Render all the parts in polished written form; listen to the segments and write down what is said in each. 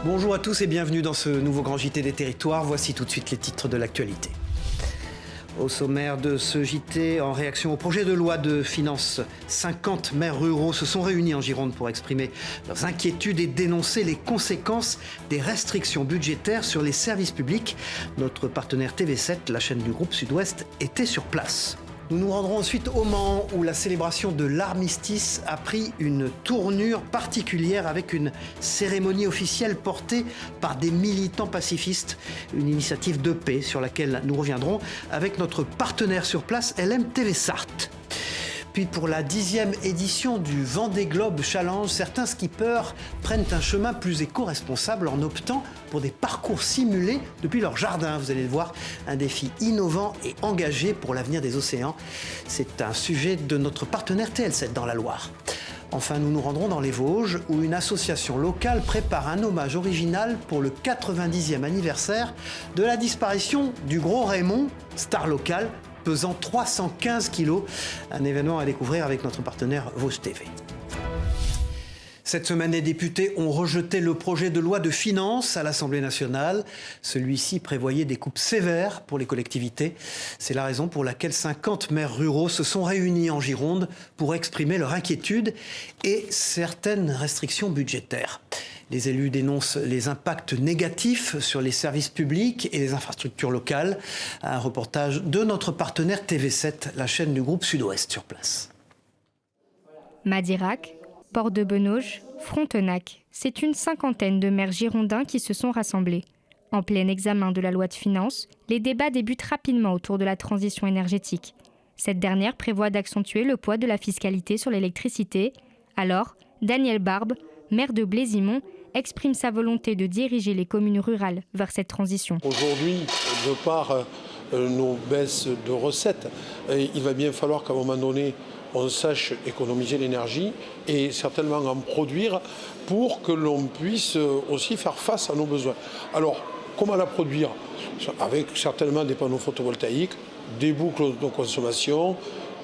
Bonjour à tous et bienvenue dans ce nouveau Grand JT des Territoires. Voici tout de suite les titres de l'actualité. Au sommaire de ce JT, en réaction au projet de loi de finances, 50 maires ruraux se sont réunis en Gironde pour exprimer leurs inquiétudes et dénoncer les conséquences des restrictions budgétaires sur les services publics. Notre partenaire TV7, la chaîne du groupe Sud-Ouest, était sur place. Nous nous rendrons ensuite au Mans, où la célébration de l'armistice a pris une tournure particulière avec une cérémonie officielle portée par des militants pacifistes. Une initiative de paix sur laquelle nous reviendrons avec notre partenaire sur place, LM TV Sarthe. Puis pour la 10e édition du Vendée Globe Challenge, certains skippers prennent un chemin plus éco-responsable en optant pour des parcours simulés depuis leur jardin. Vous allez le voir, un défi innovant et engagé pour l'avenir des océans. C'est un sujet de notre partenaire TL7 dans la Loire. Enfin, nous nous rendrons dans les Vosges, où une association locale prépare un hommage original pour le 90e anniversaire de la disparition du Gros Raymond, star locale, pesant 315 kilos. Un événement à découvrir avec notre partenaire Vosges TV. Cette semaine, les députés ont rejeté le projet de loi de finances à l'Assemblée nationale. Celui-ci prévoyait des coupes sévères pour les collectivités. C'est la raison pour laquelle 50 maires ruraux se sont réunis en Gironde pour exprimer leur inquiétude et certaines restrictions budgétaires. Les élus dénoncent les impacts négatifs sur les services publics et les infrastructures locales. Un reportage de notre partenaire TV7, la chaîne du groupe Sud-Ouest sur place. Madirac, Port-de-Benauge, Frontenac, c'est une cinquantaine de maires girondins qui se sont rassemblés. En plein examen de la loi de finances, les débats débutent rapidement autour de la transition énergétique. Cette dernière prévoit d'accentuer le poids de la fiscalité sur l'électricité. Alors, Daniel Barbe, maire de Blaise-Imont, exprime sa volonté de diriger les communes rurales vers cette transition. Aujourd'hui, de par nos baisses de recettes, il va bien falloir qu'à un moment donné, on sache économiser l'énergie et certainement en produire pour que l'on puisse aussi faire face à nos besoins. Alors, comment la produire ? Avec certainement des panneaux photovoltaïques, des boucles de consommation,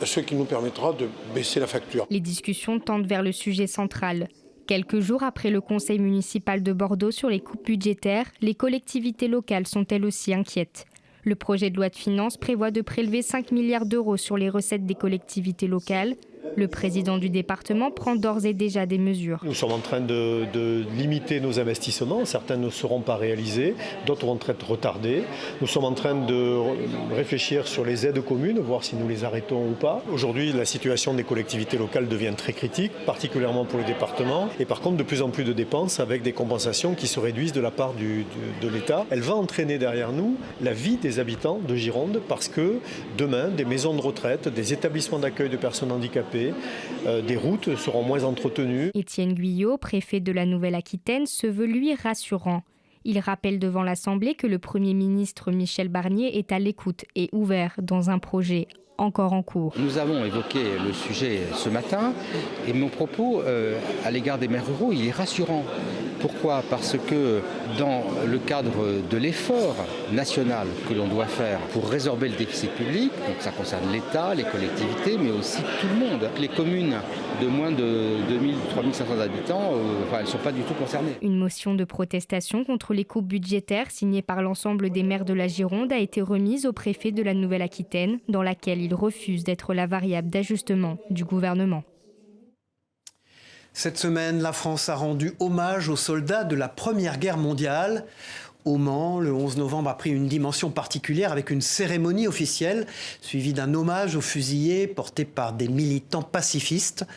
ce qui nous permettra de baisser la facture. Les discussions tendent vers le sujet central. Quelques jours après le conseil municipal de Bordeaux sur les coupes budgétaires, les collectivités locales sont elles aussi inquiètes. Le projet de loi de finances prévoit de prélever 5 milliards d'euros sur les recettes des collectivités locales. Le président du département prend d'ores et déjà des mesures. Nous sommes en train de limiter nos investissements. Certains ne seront pas réalisés, d'autres vont être retardés. Nous sommes en train de réfléchir sur les aides communes, voir si nous les arrêtons ou pas. Aujourd'hui, la situation des collectivités locales devient très critique, particulièrement pour les départements. Et par contre, de plus en plus de dépenses avec des compensations qui se réduisent de la part de l'État. Elle va entraîner derrière nous la vie des habitants de Gironde parce que demain, des maisons de retraite, des établissements d'accueil de personnes handicapées, des routes seront moins entretenues. Étienne Guyot, préfet de la Nouvelle-Aquitaine, se veut lui rassurant. Il rappelle devant l'Assemblée que le Premier ministre Michel Barnier est à l'écoute et ouvert dans un projet encore en cours. Nous avons évoqué le sujet ce matin et mon propos à l'égard des maires ruraux, il est rassurant. Pourquoi ? Parce que dans le cadre de l'effort national que l'on doit faire pour résorber le déficit public, donc ça concerne l'État, les collectivités, mais aussi tout le monde. Les communes de moins de 2000-3500 habitants, elles ne sont pas du tout concernées. Une motion de protestation contre les coupes budgétaires signée par l'ensemble des maires de la Gironde a été remise au préfet de la Nouvelle-Aquitaine, dans laquelle il refuse d'être la variable d'ajustement du gouvernement. Cette semaine, la France a rendu hommage aux soldats de la Première Guerre mondiale. Au Mans, le 11 novembre a pris une dimension particulière avec une cérémonie officielle suivie d'un hommage aux fusillés porté par des militants pacifistes.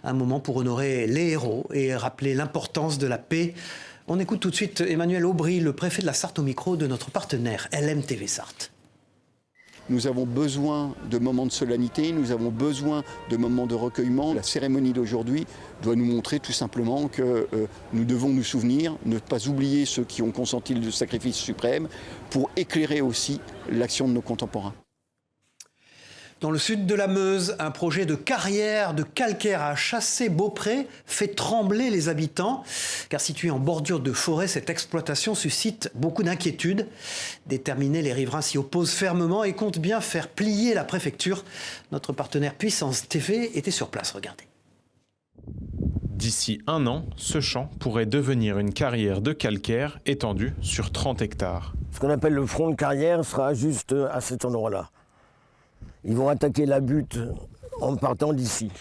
Un moment pour honorer les héros et rappeler l'importance de la paix. On écoute tout de suite Emmanuel Aubry, le préfet de la Sarthe, au micro de notre partenaire LM TV Sarthe. Nous avons besoin de moments de solennité, nous avons besoin de moments de recueillement. La cérémonie d'aujourd'hui doit nous montrer tout simplement que nous devons nous souvenir, ne pas oublier ceux qui ont consenti le sacrifice suprême pour éclairer aussi l'action de nos contemporains. Dans le sud de la Meuse, un projet de carrière de calcaire à Chassé-Beaupré fait trembler les habitants. Car située en bordure de forêt, cette exploitation suscite beaucoup d'inquiétudes. Déterminés, les riverains s'y opposent fermement et comptent bien faire plier la préfecture. Notre partenaire Puissance TV était sur place, regardez. D'ici 1 an, ce champ pourrait devenir une carrière de calcaire étendue sur 30 hectares. Ce qu'on appelle le front de carrière sera juste à cet endroit-là. Ils vont attaquer la butte en partant d'ici.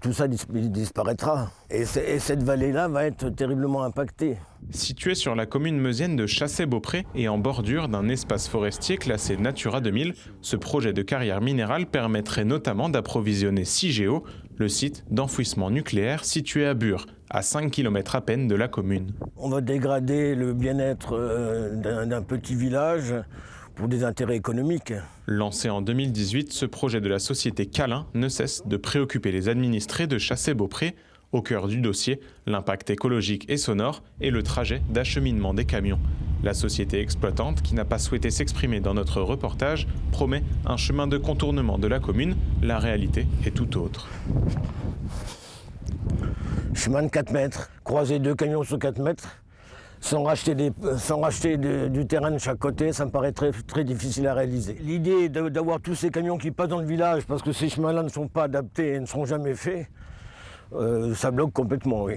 Tout ça disparaîtra. Et cette vallée-là va être terriblement impactée. Située sur la commune meusienne de Chassey-Beaupré et en bordure d'un espace forestier classé Natura 2000, ce projet de carrière minérale permettrait notamment d'approvisionner Cigéo, le site d'enfouissement nucléaire situé à Bure, à 5 km à peine de la commune. On va dégrader le bien-être d'un petit village pour des intérêts économiques. Lancé en 2018, ce projet de la société Calin ne cesse de préoccuper les administrés de Chassey-Beaupré. Au cœur du dossier, l'impact écologique et sonore et le trajet d'acheminement des camions. La société exploitante, qui n'a pas souhaité s'exprimer dans notre reportage, promet un chemin de contournement de la commune. La réalité est tout autre. Chemin de 4 mètres, croiser 2 camions sur 4 mètres, sans racheter du terrain de chaque côté, ça me paraît très, très difficile à réaliser. L'idée d'avoir tous ces camions qui passent dans le village, parce que ces chemins-là ne sont pas adaptés et ne seront jamais faits, ça bloque complètement, oui.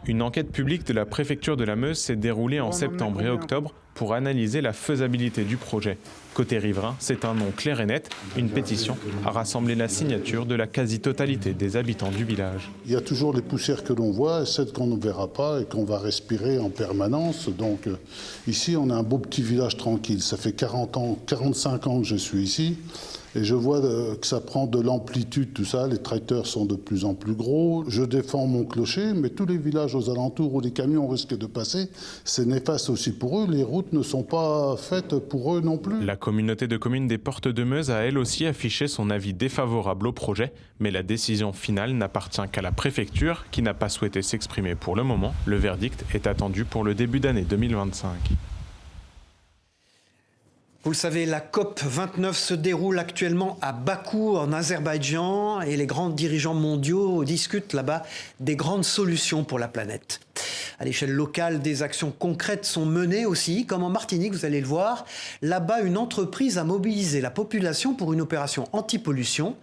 Une enquête publique de la préfecture de la Meuse s'est déroulée en septembre et octobre pour analyser la faisabilité du projet. Côté riverain, c'est un non clair et net. Une pétition a rassemblé la signature de la quasi-totalité des habitants du village. Il y a toujours les poussières que l'on voit et celles qu'on ne verra pas et qu'on va respirer en permanence. Donc ici, on a un beau petit village tranquille. Ça fait 45 ans que je suis ici. Et je vois que ça prend de l'amplitude, tout ça. Les tracteurs sont de plus en plus gros. Je défends mon clocher, mais tous les villages aux alentours où les camions risquent de passer, c'est néfaste aussi pour eux. Les routes ne sont pas faites pour eux non plus. La communauté de communes des Portes de Meuse a elle aussi affiché son avis défavorable au projet, mais la décision finale n'appartient qu'à la préfecture, qui n'a pas souhaité s'exprimer pour le moment. Le verdict est attendu pour le début d'année 2025. Vous le savez, la COP29 se déroule actuellement à Bakou, en Azerbaïdjan, et les grands dirigeants mondiaux discutent là-bas des grandes solutions pour la planète. À l'échelle locale, des actions concrètes sont menées aussi, comme en Martinique, vous allez le voir. Là-bas, une entreprise a mobilisé la population pour une opération anti-pollution.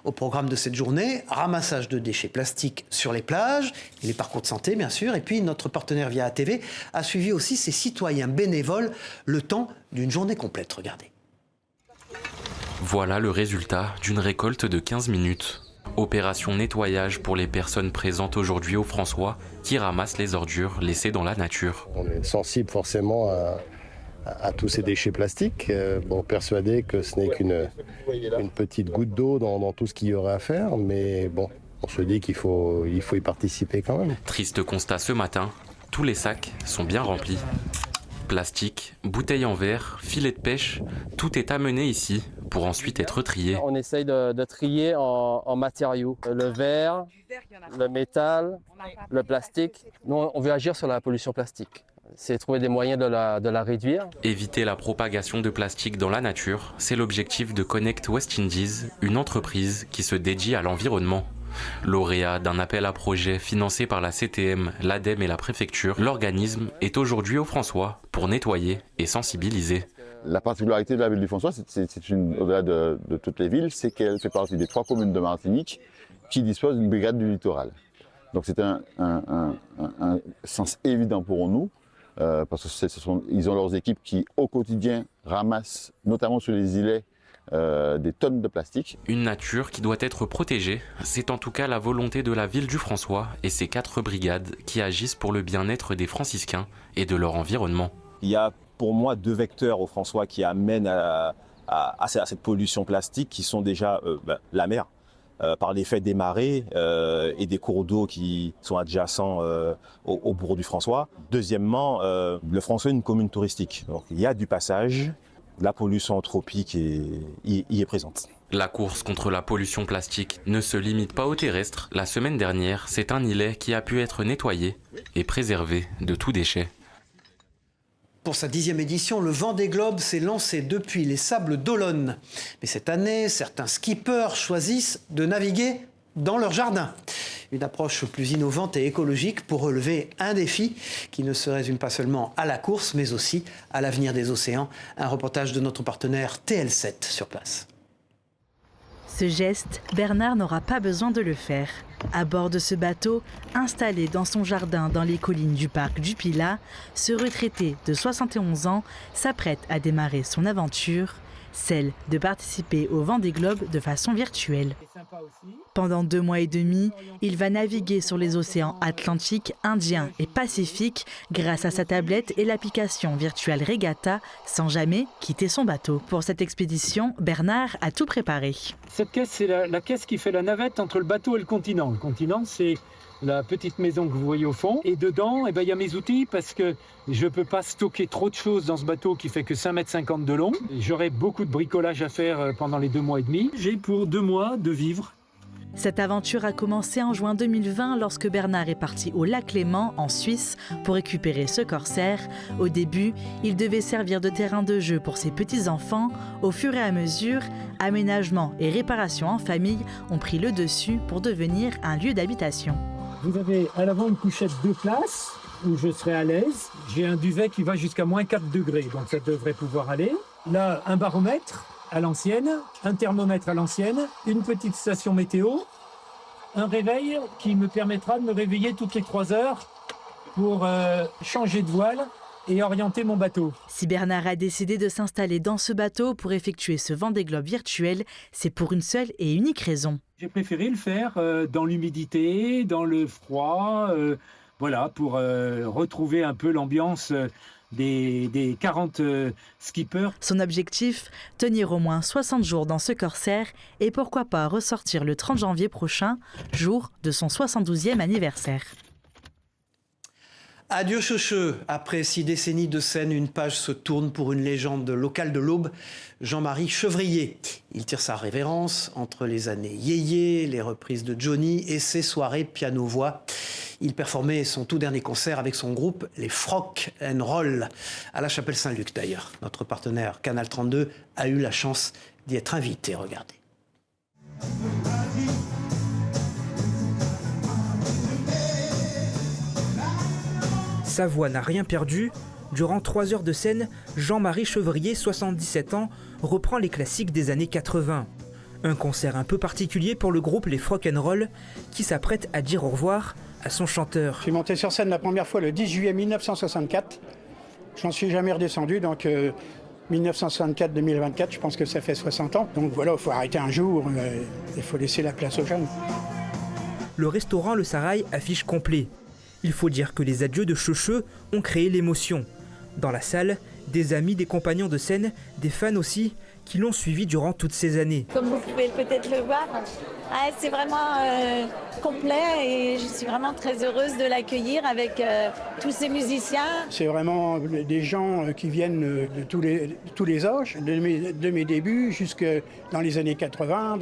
Au programme de cette journée, ramassage de déchets plastiques sur les plages, les parcours de santé, bien sûr. Et puis, notre partenaire Via ATV a suivi aussi ses citoyens bénévoles le temps d'une journée complète. Regardez. Voilà le résultat d'une récolte de 15 minutes. Opération nettoyage pour les personnes présentes aujourd'hui au François qui ramassent les ordures laissées dans la nature. On est sensible forcément à tous ces déchets plastiques, persuadé que ce n'est qu'une petite goutte d'eau dans tout ce qu'il y aurait à faire, mais bon, on se dit qu'il faut y participer quand même. Triste constat ce matin, tous les sacs sont bien remplis. Plastique, bouteilles en verre, filets de pêche, tout est amené ici pour ensuite être trié. On essaye de trier en matériaux, le verre, le métal, le plastique. Nous, on veut agir sur la pollution plastique. C'est trouver des moyens de la réduire. Éviter la propagation de plastique dans la nature, c'est l'objectif de Connect West Indies, une entreprise qui se dédie à l'environnement. Lauréat d'un appel à projet financé par la CTM, l'ADEME et la préfecture, l'organisme est aujourd'hui au François pour nettoyer et sensibiliser. La particularité de la ville du François, au-delà de toutes les villes, c'est qu'elle fait partie des 3 communes de Martinique qui disposent d'une brigade du littoral. Donc c'est un sens évident pour nous, parce qu'ils ont leurs équipes qui, au quotidien, ramassent, notamment sur les îlets, des tonnes de plastique. Une nature qui doit être protégée, c'est en tout cas la volonté de la ville du François et ses 4 brigades qui agissent pour le bien-être des franciscains et de leur environnement. Il y a pour moi 2 vecteurs au François qui amènent à cette pollution plastique qui sont déjà la mer, par l'effet des marées et des cours d'eau qui sont adjacents au bourg du François. Deuxièmement, le François est une commune touristique, donc il y a du passage. La pollution anthropique y est présente. La course contre la pollution plastique ne se limite pas au terrestre. La semaine dernière, c'est un îlet qui a pu être nettoyé et préservé de tout déchet. Pour sa 10e édition, le Vendée Globe s'est lancé depuis les Sables d'Olonne. Mais cette année, certains skippers choisissent de naviguer dans leur jardin. Une approche plus innovante et écologique pour relever un défi qui ne se résume pas seulement à la course, mais aussi à l'avenir des océans. Un reportage de notre partenaire TL7 sur place. Ce geste, Bernard n'aura pas besoin de le faire. À bord de ce bateau, installé dans son jardin dans les collines du parc du Pilat, ce retraité de 71 ans s'apprête à démarrer son aventure, celle de participer au Vendée Globe de façon virtuelle. Pendant 2 mois et demi, il va naviguer sur les océans Atlantique, Indien et Pacifique grâce à sa tablette et l'application virtuelle Regatta sans jamais quitter son bateau. Pour cette expédition, Bernard a tout préparé. Cette caisse, c'est la caisse qui fait la navette entre le bateau et le continent. Le continent, c'est la petite maison que vous voyez au fond. Et dedans, il y a mes outils parce que je ne peux pas stocker trop de choses dans ce bateau qui fait que 5,50 m de long. J'aurai beaucoup de bricolage à faire pendant les 2 mois et demi. J'ai pour 2 mois de vivre. Cette aventure a commencé en juin 2020 lorsque Bernard est parti au lac Léman, en Suisse, pour récupérer ce corsaire. Au début, il devait servir de terrain de jeu pour ses petits-enfants. Au fur et à mesure, aménagement et réparation en famille ont pris le dessus pour devenir un lieu d'habitation. Vous avez à l'avant une couchette 2 places où je serai à l'aise. J'ai un duvet qui va jusqu'à moins 4 degrés, donc ça devrait pouvoir aller. Là, un baromètre à l'ancienne, un thermomètre à l'ancienne, une petite station météo, un réveil qui me permettra de me réveiller toutes les 3 heures pour changer de voile et orienter mon bateau. Si Bernard a décidé de s'installer dans ce bateau pour effectuer ce Vendée Globe virtuel, c'est pour une seule et unique raison. J'ai préféré le faire dans l'humidité, dans le froid, pour retrouver un peu l'ambiance des 40 skippers. Son objectif, tenir au moins 60 jours dans ce corsaire et pourquoi pas ressortir le 30 janvier prochain, jour de son 72e anniversaire. Adieu Checheux. Après 6 décennies de scène, une page se tourne pour une légende locale de l'Aube, Jean-Marie Chevrier. Il tire sa révérence entre les années yéyé, les reprises de Johnny et ses soirées piano-voix. Il performait son tout dernier concert avec son groupe, les Frock and Roll, à la Chapelle Saint-Luc d'ailleurs. Notre partenaire Canal 32 a eu la chance d'y être invité. Regardez. Sa voix n'a rien perdu. Durant 3 heures de scène, Jean-Marie Chevrier, 77 ans, reprend les classiques des années 80. Un concert un peu particulier pour le groupe Les Frock and Roll, qui s'apprête à dire au revoir à son chanteur. Je suis monté sur scène la première fois le 10 juillet 1964. Je n'en suis jamais redescendu, donc 1964-2024, je pense que ça fait 60 ans. Donc voilà, il faut arrêter un jour, il faut laisser la place aux jeunes. Le restaurant Le Sarail affiche complet. Il faut dire que les adieux de Checheux ont créé l'émotion. Dans la salle, des amis, des compagnons de scène, des fans aussi, qui l'ont suivi durant toutes ces années. Comme vous pouvez peut-être le voir, c'est vraiment complet et je suis vraiment très heureuse de l'accueillir avec tous ces musiciens. C'est vraiment des gens qui viennent de tous les âges, de mes débuts jusque dans les années 80,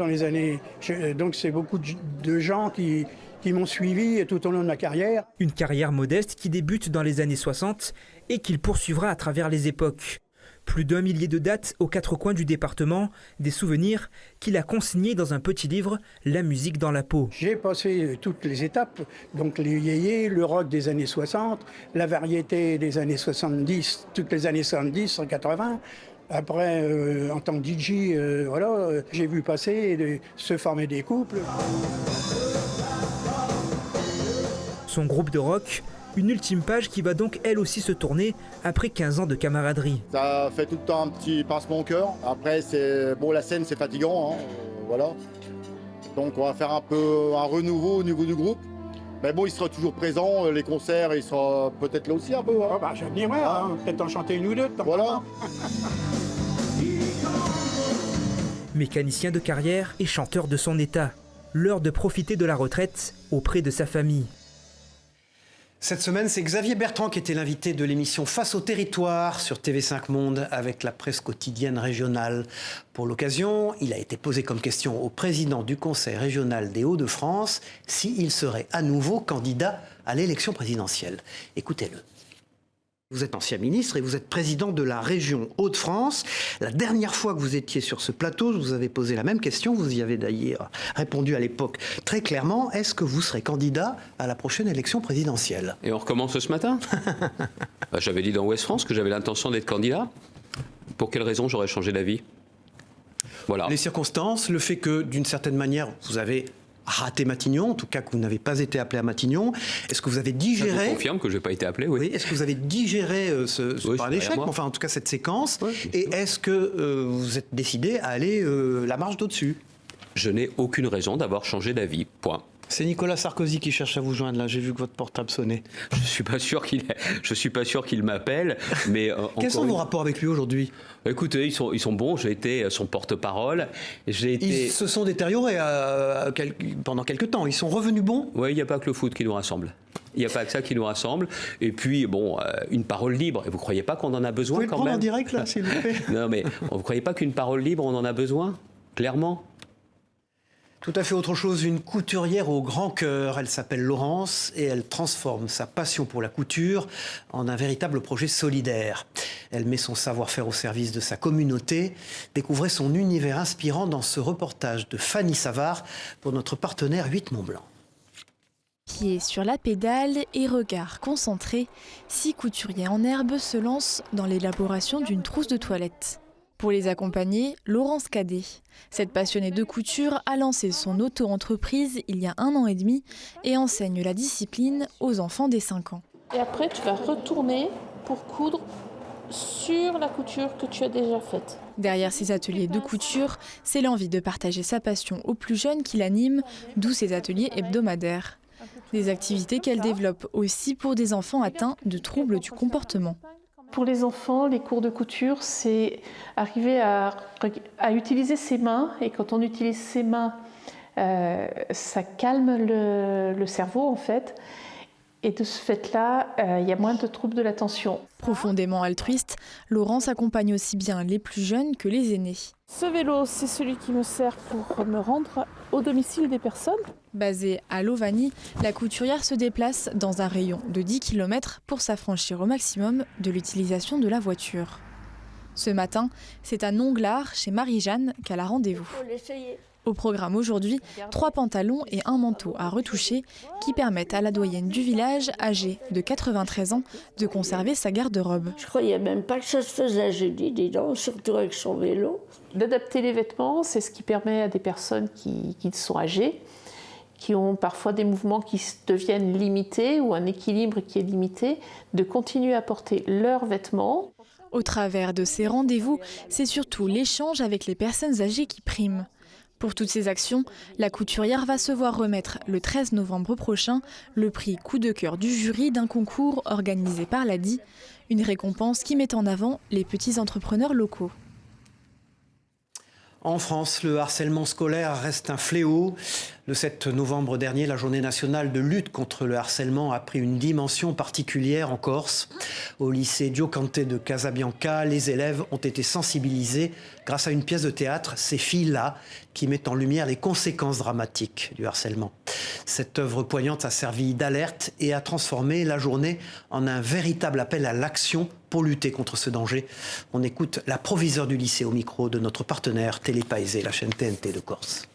donc c'est beaucoup de gens qui m'ont suivi tout au long de ma carrière. Une carrière modeste qui débute dans les années 60 et qu'il poursuivra à travers les époques. Plus d'1 millier de dates aux 4 coins du département, des souvenirs qu'il a consignés dans un petit livre, La musique dans la peau. J'ai passé toutes les étapes, donc les yéyés, le rock des années 60, la variété des années 70, toutes les années 70, 80. Après, en tant que DJ, j'ai vu passer, se former des couples. Son groupe de rock, une ultime page qui va donc elle aussi se tourner après 15 ans de camaraderie. Ça fait tout le temps un petit pincement au cœur. Après, la scène c'est fatigant, voilà. Donc on va faire un peu un renouveau au niveau du groupe. Mais bon, il sera toujours présent, les concerts, il sera peut-être là aussi un peu. Je vais venir, peut-être en chanter une ou deux. Voilà. Mécanicien de carrière et chanteur de son état. L'heure de profiter de la retraite auprès de sa famille. Cette semaine, c'est Xavier Bertrand qui était l'invité de l'émission Face au territoire sur TV5 Monde avec la presse quotidienne régionale. Pour l'occasion, il a été posé comme question au président du Conseil régional des Hauts-de-France s'il serait à nouveau candidat à l'élection présidentielle. Écoutez-le. Vous êtes ancien ministre et vous êtes président de la région Hauts-de-France. La dernière fois que vous étiez sur ce plateau, je vous avais posé la même question. Vous y avez d'ailleurs répondu à l'époque très clairement. Est-ce que vous serez candidat à la prochaine élection présidentielle ? Et on recommence ce matin. J'avais dit dans Ouest France que j'avais l'intention d'être candidat. Pour quelle raison j'aurais changé d'avis ? Voilà. Les circonstances, le fait que, d'une certaine manière, vous avez raté Matignon, en tout cas que vous n'avez pas été appelé à Matignon. Est-ce que vous avez digéré... Je confirme que je n'ai pas été appelé, oui. Est-ce que vous avez digéré pas l'échec, mais enfin en tout cas cette séquence, et est-ce que vous êtes décidé à aller la marche d'au-dessus? Je n'ai aucune raison d'avoir changé d'avis, point. C'est Nicolas Sarkozy qui cherche à vous joindre, là. J'ai vu que votre portable sonnait. Je suis pas sûr qu'il m'appelle, mais quels sont vos rapports avec lui aujourd'hui? Écoutez, ils sont bons. J'ai été son porte-parole. Ils se sont détériorés pendant quelques temps. Ils sont revenus bons? Oui, il n'y a pas que le foot qui nous rassemble. Il n'y a pas que ça qui nous rassemble. Et puis, une parole libre. Et vous ne croyez pas qu'on en a besoin, quand même? Vous pouvez le prendre en direct, là, s'il vous plaît? Non, mais vous ne croyez pas qu'une parole libre, on en a besoin? Clairement. Tout à fait autre chose, une couturière au grand cœur. Elle s'appelle Laurence et elle transforme sa passion pour la couture en un véritable projet solidaire. Elle met son savoir-faire au service de sa communauté. Découvrez son univers inspirant dans ce reportage de Fanny Savard pour notre partenaire 8 Mont-Blanc. Pieds sur la pédale et regard concentré, 6 couturiers en herbe se lancent dans l'élaboration d'une trousse de toilette. Pour les accompagner, Laurence Cadet. Cette passionnée de couture a lancé son auto-entreprise il y a 1 an et demi et enseigne la discipline aux enfants dès 5 ans. Et après, tu vas retourner pour coudre sur la couture que tu as déjà faite. Derrière ces ateliers de couture, c'est l'envie de partager sa passion aux plus jeunes qui l'anime, d'où ces ateliers hebdomadaires. Des activités qu'elle développe aussi pour des enfants atteints de troubles du comportement. Pour les enfants, les cours de couture, c'est arriver à utiliser ses mains. Et quand on utilise ses mains, ça calme le cerveau, en fait. Et de ce fait-là, il y a moins de troubles de l'attention. Profondément altruiste, Laurence accompagne aussi bien les plus jeunes que les aînés. Ce vélo, c'est celui qui me sert pour me rendre au domicile des personnes. Basée à Lovani, la couturière se déplace dans un rayon de 10 km pour s'affranchir au maximum de l'utilisation de la voiture. Ce matin, c'est à Nonglard, chez Marie-Jeanne, qu'elle a rendez-vous. Au programme aujourd'hui, 3 pantalons et un manteau à retoucher qui permettent à la doyenne du village, âgée de 93 ans, de conserver sa garde-robe. Je croyais même pas que ça se faisait, j'ai dit, dis donc, surtout avec son vélo. D'adapter les vêtements, c'est ce qui permet à des personnes qui sont âgées, qui ont parfois des mouvements qui deviennent limités ou un équilibre qui est limité, de continuer à porter leurs vêtements. Au travers de ces rendez-vous, c'est surtout l'échange avec les personnes âgées qui prime. Pour toutes ces actions, la couturière va se voir remettre le 13 novembre prochain le prix coup de cœur du jury d'un concours organisé par l'ADI, une récompense qui met en avant les petits entrepreneurs locaux. En France, le harcèlement scolaire reste un fléau. Le 7 novembre dernier, la journée nationale de lutte contre le harcèlement a pris une dimension particulière en Corse. Au lycée Diocante de Casabianca, les élèves ont été sensibilisés grâce à une pièce de théâtre, Ces filles-là, qui met en lumière les conséquences dramatiques du harcèlement. Cette œuvre poignante a servi d'alerte et a transformé la journée en un véritable appel à l'action pour lutter contre ce danger. On écoute la proviseure du lycée au micro de notre partenaire Télé Paese, la chaîne TNT de Corse.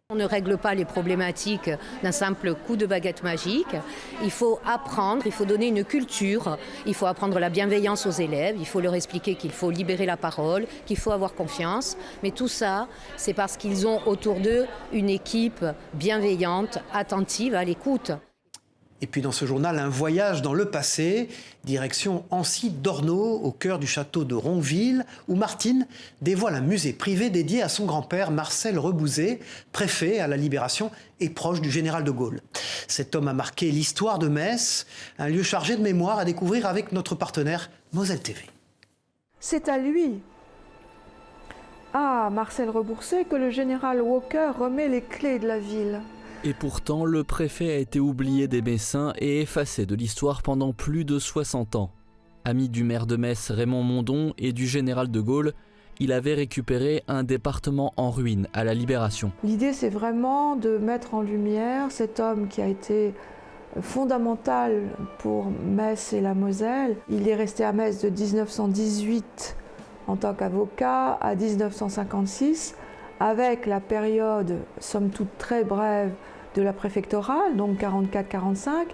On ne règle pas les problématiques d'un simple coup de baguette magique. Il faut apprendre, il faut donner une culture, il faut apprendre la bienveillance aux élèves, il faut leur expliquer qu'il faut libérer la parole, qu'il faut avoir confiance. Mais tout ça, c'est parce qu'ils ont autour d'eux une équipe bienveillante, attentive, à l'écoute. Et puis dans ce journal, un voyage dans le passé, direction Ancy-Dorneau, au cœur du château de Ronqueville, où Martine dévoile un musée privé dédié à son grand-père Marcel Rebouzet, préfet à la Libération et proche du général de Gaulle. Cet homme a marqué l'histoire de Metz, un lieu chargé de mémoire à découvrir avec notre partenaire Moselle TV. C'est à lui, à Marcel Rebouzet, que le général Walker remet les clés de la ville. Et pourtant, le préfet a été oublié des Messins et effacé de l'histoire pendant plus de 60 ans. Ami du maire de Metz Raymond Mondon et du général de Gaulle, il avait récupéré un département en ruine à la Libération. L'idée, c'est vraiment de mettre en lumière cet homme qui a été fondamental pour Metz et la Moselle. Il est resté à Metz de 1918 en tant qu'avocat à 1956, avec la période, somme toute très brève, de la préfectorale, donc 44-45,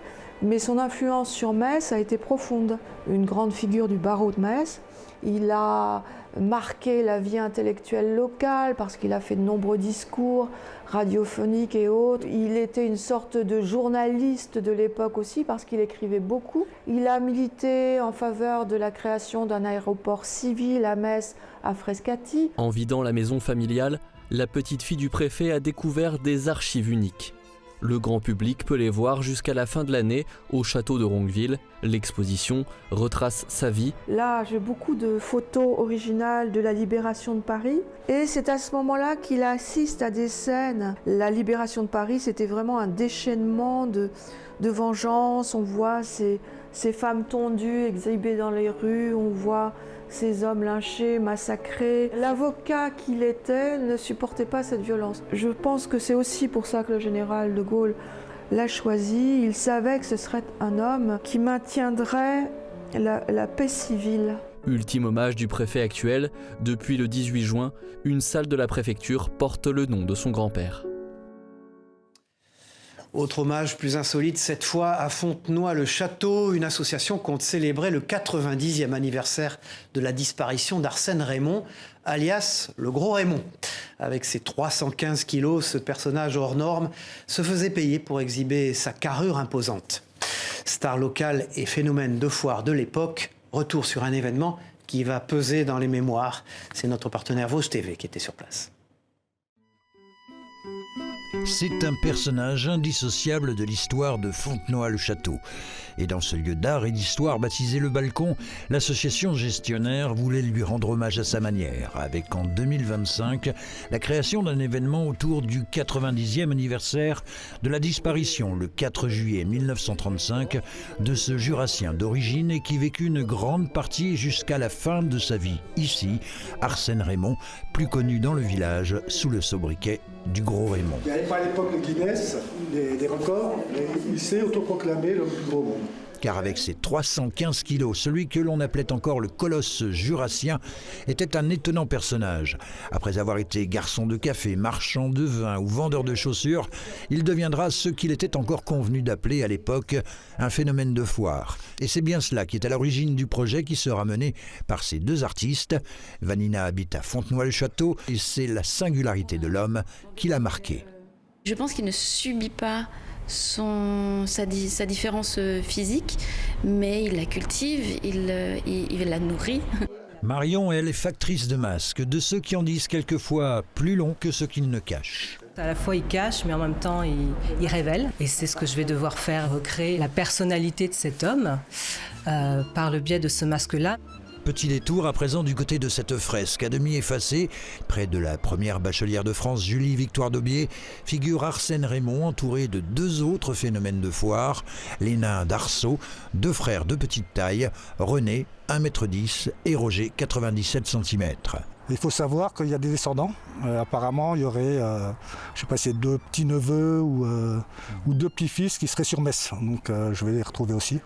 Mais son influence sur Metz a été profonde. Une grande figure du barreau de Metz. Il a marqué la vie intellectuelle locale parce qu'il a fait de nombreux discours radiophoniques et autres. Il était une sorte de journaliste de l'époque aussi parce qu'il écrivait beaucoup. Il a milité en faveur de la création d'un aéroport civil à Metz, à Frascati. En vidant la maison familiale, la petite fille du préfet a découvert des archives uniques. Le grand public peut les voir jusqu'à la fin de l'année au château de Ronqueville. L'exposition retrace sa vie. Là, j'ai beaucoup de photos originales de la libération de Paris. Et c'est à ce moment-là qu'il assiste à des scènes. La libération de Paris, c'était vraiment un déchaînement de vengeance. On voit ces femmes tondues exhibées dans les rues. On voit ces hommes lynchés, massacrés. L'avocat qu'il était ne supportait pas cette violence. Je pense que c'est aussi pour ça que le général de Gaulle l'a choisi. Il savait que ce serait un homme qui maintiendrait la paix civile. Ultime hommage du préfet actuel, depuis le 18 juin, une salle de la préfecture porte le nom de son grand-père. Autre hommage plus insolite, cette fois à Fontenoy-le-Château. Une association compte célébrer le 90e anniversaire de la disparition d'Arsène Raymond, alias le Gros Raymond. Avec ses 315 kilos, ce personnage hors norme se faisait payer pour exhiber sa carrure imposante. Star locale et phénomène de foire de l'époque, retour sur un événement qui va peser dans les mémoires. C'est notre partenaire Vosges TV qui était sur place. C'est un personnage indissociable de l'histoire de Fontenoy-le-Château. Et dans ce lieu d'art et d'histoire baptisé Le Balcon, l'association gestionnaire voulait lui rendre hommage à sa manière, avec en 2025 la création d'un événement autour du 90e anniversaire de la disparition, le 4 juillet 1935, de ce Jurassien d'origine et qui vécut une grande partie jusqu'à la fin de sa vie. Ici, Arsène Raymond, plus connu dans le village sous le sobriquet du Gros Raymond. Il n'y avait pas à l'époque le Guinness, des records, mais il s'est autoproclamé l'homme plus gros monde. Car avec ses 315 kilos, celui que l'on appelait encore le colosse jurassien était un étonnant personnage. Après avoir été garçon de café, marchand de vin ou vendeur de chaussures, il deviendra ce qu'il était encore convenu d'appeler à l'époque un phénomène de foire. Et c'est bien cela qui est à l'origine du projet qui sera mené par ces deux artistes. Vanina habite à Fontenoy-le-Château et c'est la singularité de l'homme qui l'a marqué. Je pense qu'il ne subit pas sa différence physique, mais il la cultive, il la nourrit. Marion, elle est factrice de masques, de ceux qui en disent quelquefois plus long que ceux qu'ils ne cachent. À la fois il cache, mais en même temps il révèle. Et c'est ce que je vais devoir faire, recréer la personnalité de cet homme par le biais de ce masque-là. Petit détour à présent du côté de cette fresque à demi effacée. Près de la première bachelière de France, Julie Victoire d'Aubier, figure Arsène Raymond entouré de deux autres phénomènes de foire, les nains d'Arceau, deux frères de petite taille, René, 1,10 m et Roger, 97 cm. Il faut savoir qu'il y a des descendants. Apparemment, il y aurait, je ne sais pas si c'est deux petits-neveux ou deux petits-fils qui seraient sur Metz. Donc je vais les retrouver aussi.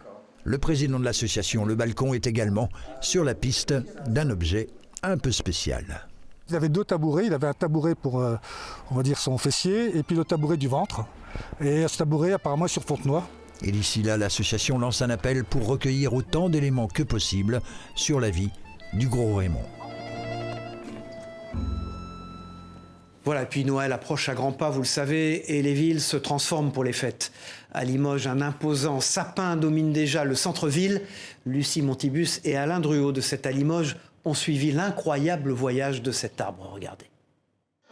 Le président de l'association Le Balcon est également sur la piste d'un objet un peu spécial. Il avait deux tabourets. Il avait un tabouret pour, on va dire, son fessier et puis le tabouret du ventre. Et ce tabouret, apparemment, est sur Fontenoy. Et d'ici là, l'association lance un appel pour recueillir autant d'éléments que possible sur la vie du Gros Raymond. Voilà, puis Noël approche à grands pas, vous le savez, et les villes se transforment pour les fêtes. À Limoges, un imposant sapin domine déjà le centre-ville. Lucie Montibus et Alain Druot de cette à Limoges ont suivi l'incroyable voyage de cet arbre. Regardez.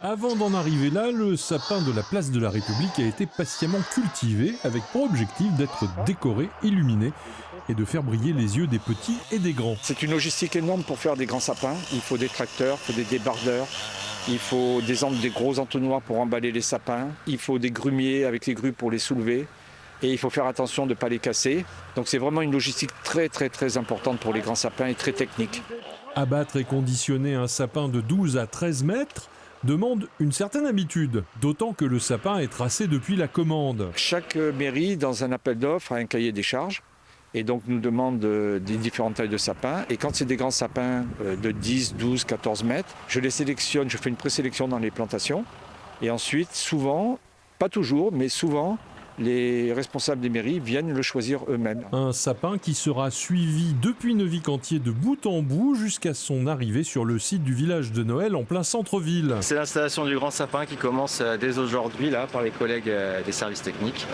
Avant d'en arriver là, le sapin de la place de la République a été patiemment cultivé avec pour objectif d'être décoré, illuminé et de faire briller les yeux des petits et des grands. C'est une logistique énorme pour faire des grands sapins. Il faut des tracteurs, il faut des débardeurs. Il faut des gros entonnoirs pour emballer les sapins. Il faut des grumiers avec les grues pour les soulever. Et il faut faire attention de ne pas les casser. Donc c'est vraiment une logistique très très très importante pour les grands sapins et très technique. Abattre et conditionner un sapin de 12 à 13 mètres demande une certaine habitude, d'autant que le sapin est tracé depuis la commande. Chaque mairie, dans un appel d'offres, a un cahier des charges. Et donc nous demande des différentes tailles de sapins. Et quand c'est des grands sapins de 10, 12, 14 mètres, je les sélectionne, je fais une présélection dans les plantations. Et ensuite, souvent, pas toujours, mais souvent, les responsables des mairies viennent le choisir eux-mêmes. Un sapin qui sera suivi depuis Neuvy-Cantier de bout en bout jusqu'à son arrivée sur le site du village de Noël en plein centre-ville. C'est l'installation du grand sapin qui commence dès aujourd'hui là par les collègues des services techniques.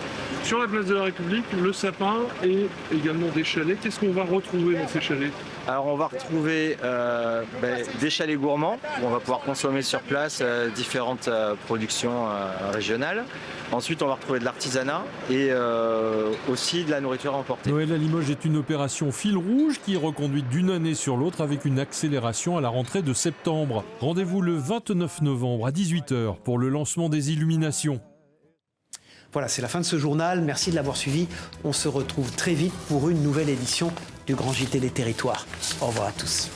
Sur la place de la République, le sapin et également des chalets. Qu'est-ce qu'on va retrouver dans ces chalets ? Alors on va retrouver des chalets gourmands où on va pouvoir consommer sur place différentes productions régionales. Ensuite on va retrouver de l'artisanat et aussi de la nourriture emportée. Noël à Limoges est une opération fil rouge qui est reconduite d'une année sur l'autre avec une accélération à la rentrée de septembre. Rendez-vous le 29 novembre à 18h pour le lancement des illuminations. Voilà, c'est la fin de ce journal. Merci de l'avoir suivi. On se retrouve très vite pour une nouvelle édition du Grand JT des Territoires. Au revoir à tous.